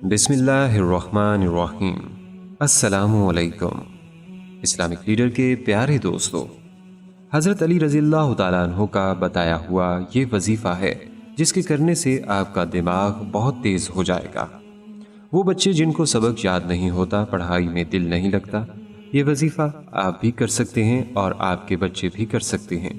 बिस्मिल्लाहिर्रहमानिर्रहीम। अस्सलामुअलैकुम। Islamic leader के प्यारे दोस्तों, हज़रत अली रज़ियल्लाहु ताला अन्हु का बताया हुआ ये वजीफ़ा है जिसके करने से आपका दिमाग बहुत तेज़ हो जाएगा। वो बच्चे जिनको सबक याद नहीं होता, पढ़ाई में दिल नहीं लगता, ये वजीफ़ा आप भी कर सकते हैं और आपके बच्चे भी कर सकते हैं।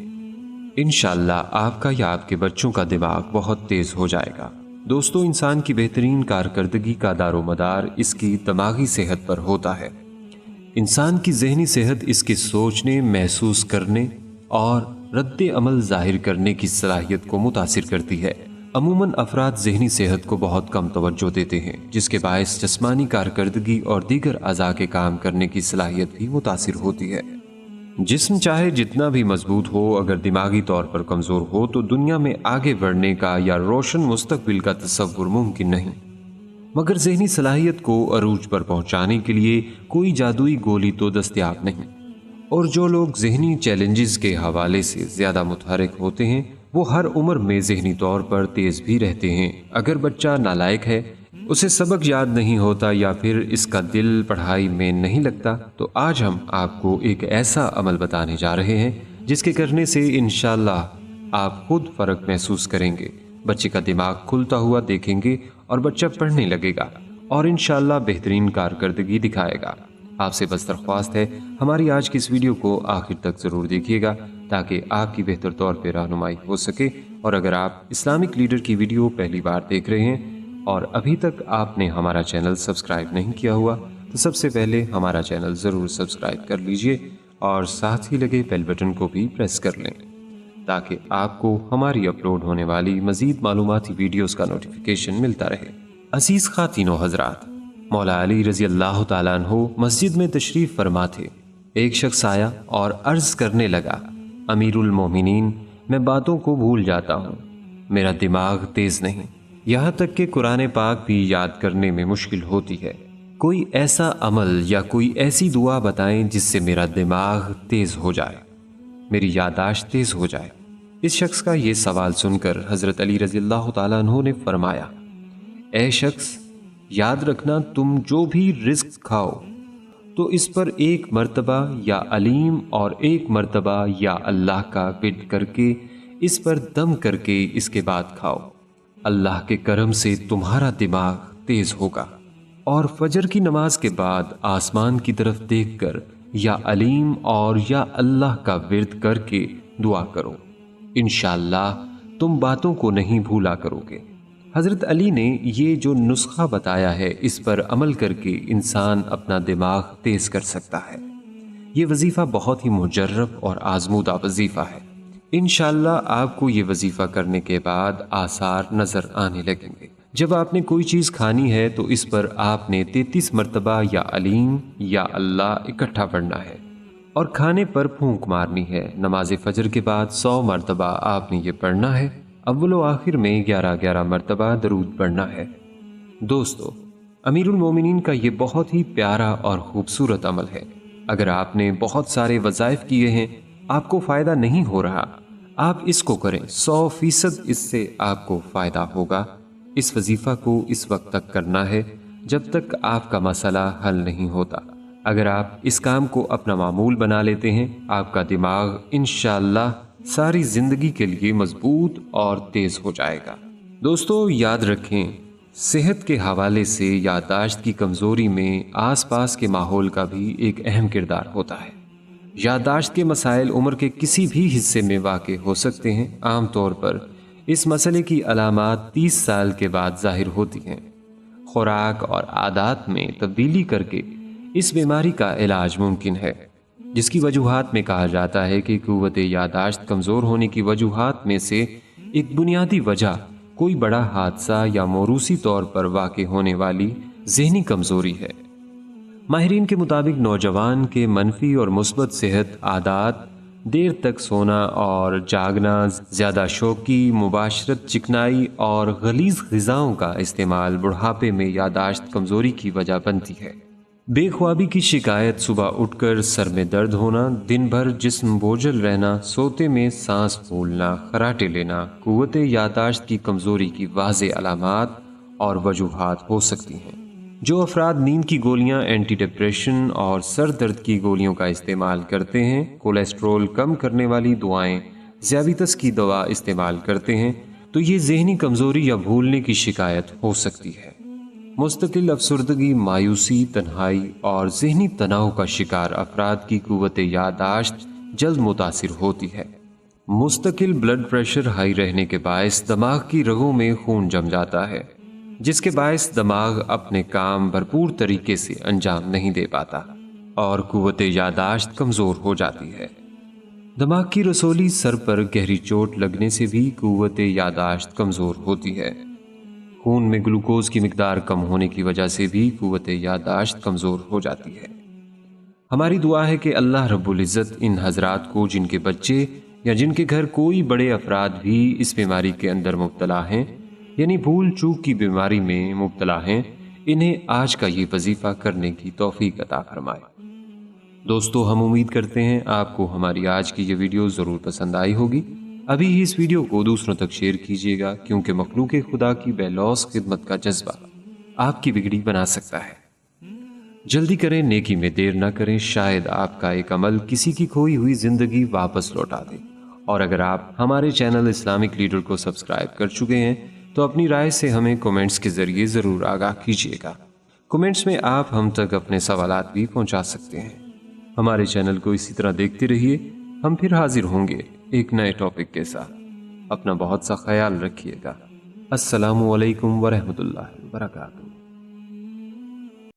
इंशाअल्लाह आपका या आपके बच्चों का दिमाग बहुत तेज़ हो जाएगा। दोस्तों, इंसान की बेहतरीन कारकर्दगी का दारोमदार इसकी दिमागी सेहत पर होता है। इंसान की ज़हनी सेहत इसके सोचने, महसूस करने और रद्द अमल ज़ाहिर करने की सलाहियत को मुतासिर करती है। अमूमन अफराद ज़हनी सेहत को बहुत कम तवज्जो देते हैं, जिसके बायस जिस्मानी कारकर्दगी और दीगर अज़ा के काम करने की सलाहियत भी मुतासिर होती है। जिस्म चाहे जितना भी मजबूत हो, अगर दिमागी तौर पर कमज़ोर हो तो दुनिया में आगे बढ़ने का या रोशन मुस्तकबिल का तसव्वुर मुमकिन नहीं। मगर ज़हनी सलाहियत को अरूज पर पहुंचाने के लिए कोई जादुई गोली तो दस्तयाब नहीं। और जो लोग ज़हनी चैलेंजेस के हवाले से ज़्यादा मुतहरिक होते हैं, वो हर उम्र में ज़हनी तौर पर तेज़ भी रहते हैं। अगर बच्चा नालायक है, उसे सबक याद नहीं होता या फिर इसका दिल पढ़ाई में नहीं लगता, तो आज हम आपको एक ऐसा अमल बताने जा रहे हैं जिसके करने से इंशाअल्लाह आप खुद फ़र्क महसूस करेंगे। बच्चे का दिमाग खुलता हुआ देखेंगे और बच्चा पढ़ने लगेगा और इंशाअल्लाह बेहतरीन कारकर्दगी दिखाएगा। आपसे बस दरख्वास्त है, हमारी आज की इस वीडियो को आखिर तक ज़रूर देखिएगा ताकि आपकी बेहतर तौर पर रहनुमाई हो सके। और अगर आप इस्लामिक लीडर की वीडियो पहली बार देख रहे हैं और अभी तक आपने हमारा चैनल सब्सक्राइब नहीं किया हुआ, तो सबसे पहले हमारा चैनल ज़रूर सब्सक्राइब कर लीजिए और साथ ही लगे बेल बटन को भी प्रेस कर लें ताकि आपको हमारी अपलोड होने वाली मज़ीद मालूमाती वीडियोस का नोटिफिकेशन मिलता रहे। असीज़ ख़ातीनो हज़रात, मौला अली रज़ी अल्लाह ताला अन्हु मस्जिद में तशरीफ़ फरमा थे। एक शख्स आया और अर्ज़ करने लगा, अमीरुल मोमिनीन, मैं बातों को भूल जाता हूँ, मेरा दिमाग तेज़ नहीं, यहाँ तक कि कुरान पाक भी याद करने में मुश्किल होती है। कोई ऐसा अमल या कोई ऐसी दुआ बताएं जिससे मेरा दिमाग तेज़ हो जाए, मेरी यादाश्त तेज़ हो जाए। इस शख्स का ये सवाल सुनकर हज़रत अली रज़ियल्लाहु ताला अन्हु ने फरमाया, ए शख्स, याद रखना, तुम जो भी रिज़्क़ खाओ तो इस पर एक मर्तबा या अलीम और एक मर्तबा या अल्लाह का विर्द करके इस पर दम करके इसके बाद खाओ। अल्लाह के करम से तुम्हारा दिमाग तेज होगा। और फजर की नमाज के बाद आसमान की तरफ देखकर या अलीम और या अल्लाह का विर्द करके दुआ करो, इंशाअल्लाह तुम बातों को नहीं भूला करोगे। हज़रत अली ने ये जो नुस्खा बताया है, इस पर अमल करके इंसान अपना दिमाग तेज कर सकता है। ये वजीफ़ा बहुत ही मुजर्रब और आजमूदा वजीफ़ा है। इंशाअल्लाह आपको ये वजीफ़ा करने के बाद आसार नज़र आने लगेंगे। जब आपने कोई चीज़ खानी है तो इस पर आपने 33 मरतबा या अलीम या अल्लाह इकट्ठा पढ़ना है और खाने पर फूंक मारनी है। नमाज फजर के बाद 100 मरतबा आपने ये पढ़ना है। अव्वल व आखिर में 11-11 मरतबा दरूद पढ़ना है। दोस्तों, अमीरुल मोमिनीन का ये बहुत ही प्यारा और खूबसूरत अमल है। अगर आपने बहुत सारे वज़ाइफ किए हैं, आपको फ़ायदा नहीं हो रहा, आप इसको करें, 100% इससे आपको फ़ायदा होगा। इस वजीफ़ा को इस वक्त तक करना है जब तक आपका मसला हल नहीं होता। अगर आप इस काम को अपना मामूल बना लेते हैं, आपका दिमाग इंशाअल्लाह सारी ज़िंदगी के लिए मजबूत और तेज़ हो जाएगा। दोस्तों, याद रखें, सेहत के हवाले से याददाश्त की कमज़ोरी में आसपास के माहौल का भी एक अहम किरदार होता है। याददाश्त के मसाइल उम्र के किसी भी हिस्से में वाक़े हो सकते हैं। आम तौर पर इस मसले की अलामात 30 साल के बाद ज़ाहिर होती हैं। खुराक और आदात में तब्दीली करके इस बीमारी का इलाज मुमकिन है, जिसकी वजूहात में कहा जाता है कि क़ुव्वत याददाश्त कमज़ोर होने की वजूहात में से एक बुनियादी वजह कोई बड़ा हादसा या मौरूसी तौर पर वाक़े होने वाली ज़हनी कमज़ोरी है। माहिरीन के मुताबिक नौजवान के मनफी और मुस्बत सेहत आदात, देर तक सोना और जागना, ज़्यादा शौकी मुबाशरत, चिकनाई और गलीज़ ग़िज़ाओं का इस्तेमाल बुढ़ापे में याददाश्त कमज़ोरी की वजह बनती है। बेख्वाबी की शिकायत, सुबह उठकर सर में दर्द होना, दिन भर जिस्म बोझल रहना, सोते में सांस फूलना, खराटे लेना, क़ुव्वत याददाश्त की कमज़ोरी की वाज़ेह अलामात اور وجوہات ہو سکتی ہیں۔ جو افراد نیند کی گولیاں، اینٹی ڈپریشن اور سر درد کی گولیوں کا استعمال کرتے ہیں، کولیسٹرول کم کرنے والی دعائیں، ذیابیطس کی دوا استعمال کرتے ہیں، تو یہ ذہنی کمزوری یا بھولنے کی شکایت ہو سکتی ہے۔ مستقل افسردگی، مایوسی، تنہائی اور ذہنی تناؤ کا شکار افراد کی قوت یادداشت جلد متاثر ہوتی ہے۔ مستقل بلڈ پریشر ہائی رہنے کے باعث دماغ کی رگوں میں خون جم جاتا ہے، جس کے باعث دماغ اپنے کام بھرپور طریقے سے انجام نہیں دے پاتا اور قوت یادداشت کمزور ہو جاتی ہے۔ دماغ کی رسولی، سر پر گہری چوٹ لگنے سے بھی قوت یادداشت کمزور ہوتی ہے۔ خون میں گلوکوز کی مقدار کم ہونے کی وجہ سے بھی قوت یادداشت کمزور ہو جاتی ہے۔ ہماری دعا ہے کہ اللہ رب العزت ان حضرات کو، جن کے بچے یا جن کے گھر کوئی بڑے افراد بھی اس بیماری کے اندر مبتلا ہیں، یعنی بھول چوک کی بیماری میں مبتلا ہیں، انہیں آج کا یہ وظیفہ کرنے کی توفیق عطا فرمائے۔ دوستو، ہم امید کرتے ہیں آپ کو ہماری آج کی یہ ویڈیو ضرور پسند آئی ہوگی۔ ابھی ہی اس ویڈیو کو دوسروں تک شیئر کیجیے گا، کیونکہ مخلوق خدا کی بے لوث خدمت کا جذبہ آپ کی بگڑی بنا سکتا ہے۔ جلدی کریں، نیکی میں دیر نہ کریں، شاید آپ کا ایک عمل کسی کی کھوئی ہوئی زندگی واپس لوٹا دے۔ اور اگر آپ ہمارے چینل اسلامک لیڈر کو سبسکرائب کر چکے ہیں تو اپنی رائے سے ہمیں کومنٹس کے ذریعے ضرور آگاہ کیجیے گا۔ کومنٹس میں آپ ہم تک اپنے سوالات بھی پہنچا سکتے ہیں۔ ہمارے چینل کو اسی طرح دیکھتے رہیے، ہم پھر حاضر ہوں گے ایک نئے ٹاپک کے ساتھ۔ اپنا بہت سا خیال رکھیے گا۔ السلام علیکم ورحمۃ اللہ وبرکاتہ۔